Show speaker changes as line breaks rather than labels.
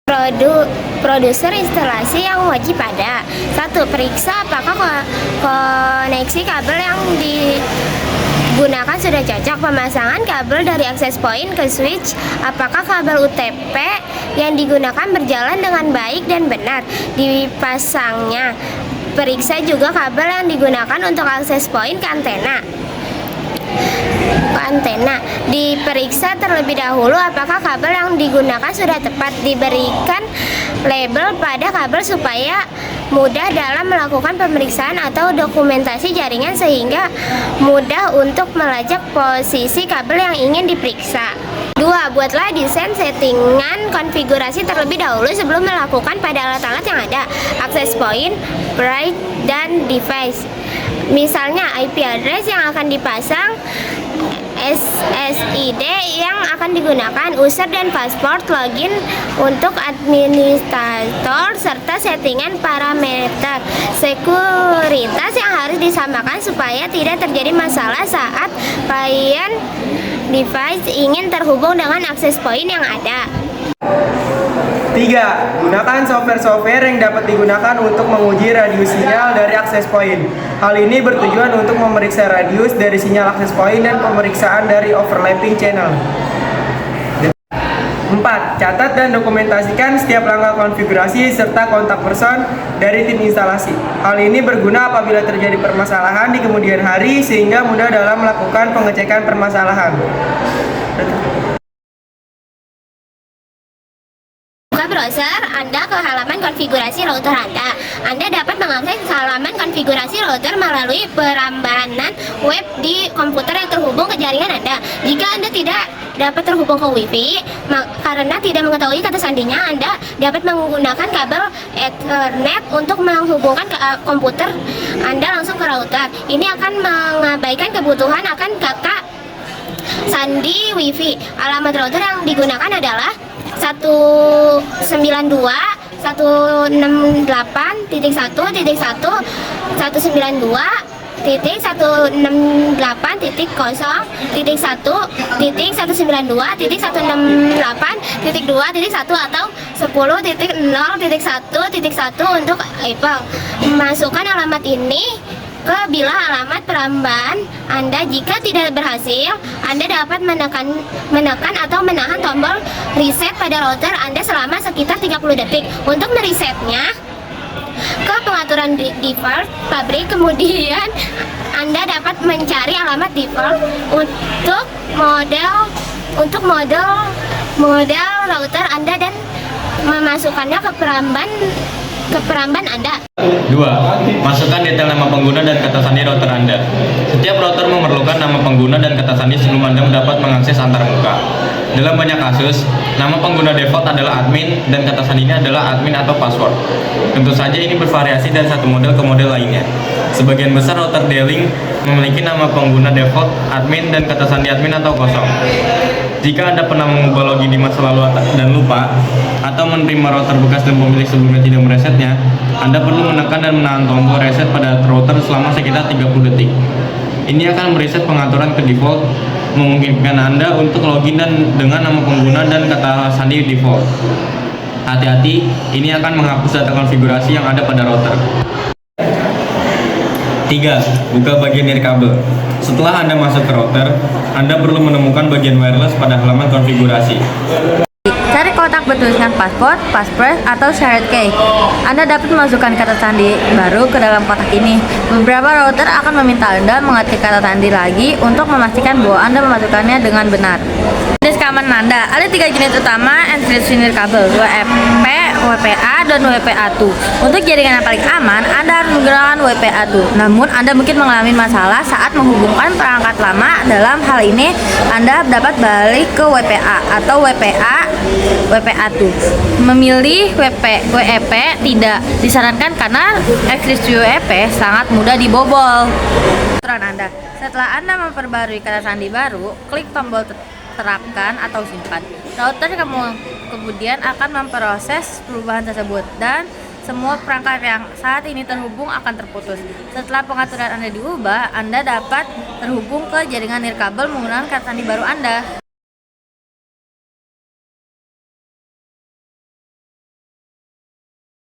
Produser instalasi yang wajib ada. 1. Periksa apakah koneksi kabel yang digunakan sudah cocok. Pemasangan kabel dari access point ke switch. Apakah kabel UTP yang digunakan berjalan dengan baik dan benar dipasangnya. Periksa juga kabel yang digunakan untuk access point ke antena. Diperiksa terlebih dahulu apakah kabel yang digunakan sudah tepat. Diberikan label pada kabel supaya mudah dalam melakukan pemeriksaan atau dokumentasi jaringan sehingga mudah untuk melacak posisi kabel yang ingin diperiksa. 2. Buatlah desain settingan konfigurasi terlebih dahulu sebelum melakukan pada alat-alat yang ada. Access point, bright, dan device. Misalnya IP address yang akan dipasang, SSID yang akan digunakan, user dan password login untuk administrator, serta settingan parameter sekuritas yang harus disamakan supaya tidak terjadi masalah saat klien device ingin terhubung dengan access point yang ada.
3. Gunakan software-software yang dapat digunakan untuk menguji radius sinyal dari access point. Hal ini bertujuan untuk memeriksa radius dari sinyal access point dan pemeriksaan dari overlapping channel. 4. Catat dan dokumentasikan setiap langkah konfigurasi serta kontak person dari tim instalasi. Hal ini berguna apabila terjadi permasalahan di kemudian hari sehingga mudah dalam melakukan pengecekan permasalahan.
Browser Anda ke halaman konfigurasi router Anda. Anda dapat mengakses halaman konfigurasi router melalui perambanan web di komputer yang terhubung ke jaringan Anda. Jika Anda tidak dapat terhubung ke Wi-Fi karena tidak mengetahui kata sandinya, Anda dapat menggunakan kabel Ethernet untuk menghubungkan ke komputer Anda langsung ke router. Ini akan mengabaikan kebutuhan akan kata sandi Wi-Fi. Alamat router yang digunakan adalah 192.168.1.1.192.168.2.1 atau 10.0.1.1 untuk Apple. Masukkan alamat ini ke bilah alamat perambahan Anda. Jika tidak berhasil, Anda dapat menekan atau menahan tombol reset pada router Anda selama sekitar 30 detik. Untuk meresetnya, ke pengaturan default pabrik, kemudian Anda dapat mencari alamat default untuk model router Anda dan memasukkannya ke peramban Anda.
2. Masukkan detail nama pengguna dan kata sandi router Anda. Setiap router memerlukan nama pengguna dan kata sandi sebelum Anda mendapat mengakses antarmuka. Dalam banyak kasus, nama pengguna default adalah admin dan kata sandinya adalah admin atau password. Tentu saja ini bervariasi dari satu model ke model lainnya. Sebagian besar router D-Link memiliki nama pengguna default, admin, dan kata sandi admin atau kosong. Jika Anda pernah mengubah login di masa lalu dan lupa, atau menerima router bekas dan pemilik sebelumnya tidak meresetnya, Anda perlu menekan dan menahan tombol reset pada router selama sekitar 30 detik. Ini akan mereset pengaturan ke default, memungkinkan Anda untuk login dengan nama pengguna dan kata sandi default. Hati-hati, ini akan menghapus data konfigurasi yang ada pada router. 3. Buka bagian nirkabel. Setelah Anda masuk ke router, Anda perlu menemukan bagian wireless pada halaman konfigurasi.
Cari kotak bertuliskan password, passphrase, atau shared key. Anda dapat memasukkan kata sandi baru ke dalam kotak ini. Beberapa router akan meminta Anda mengetik kata sandi lagi untuk memastikan bahwa Anda memasukkannya dengan benar. Jenis keamanan Anda. Ada 3 jenis utama enkripsi nirkabel, WEP, WPA, dan WPA2. Untuk jaringan yang paling aman, Anda harus menggunakan WPA2. Namun, Anda mungkin mengalami masalah saat menghubungkan perangkat lama. Dalam hal ini, Anda dapat balik ke WPA atau WPA2. Memilih WEP tidak disarankan karena enkripsi WEP sangat mudah dibobol. Anda. Setelah Anda memperbarui kata sandi baru, klik tombol terapkan atau simpan. Router kemudian akan memproses perubahan tersebut dan semua perangkat yang saat ini terhubung akan terputus. Setelah pengaturan Anda diubah, Anda dapat terhubung ke jaringan nirkabel menggunakan kata sandi baru Anda.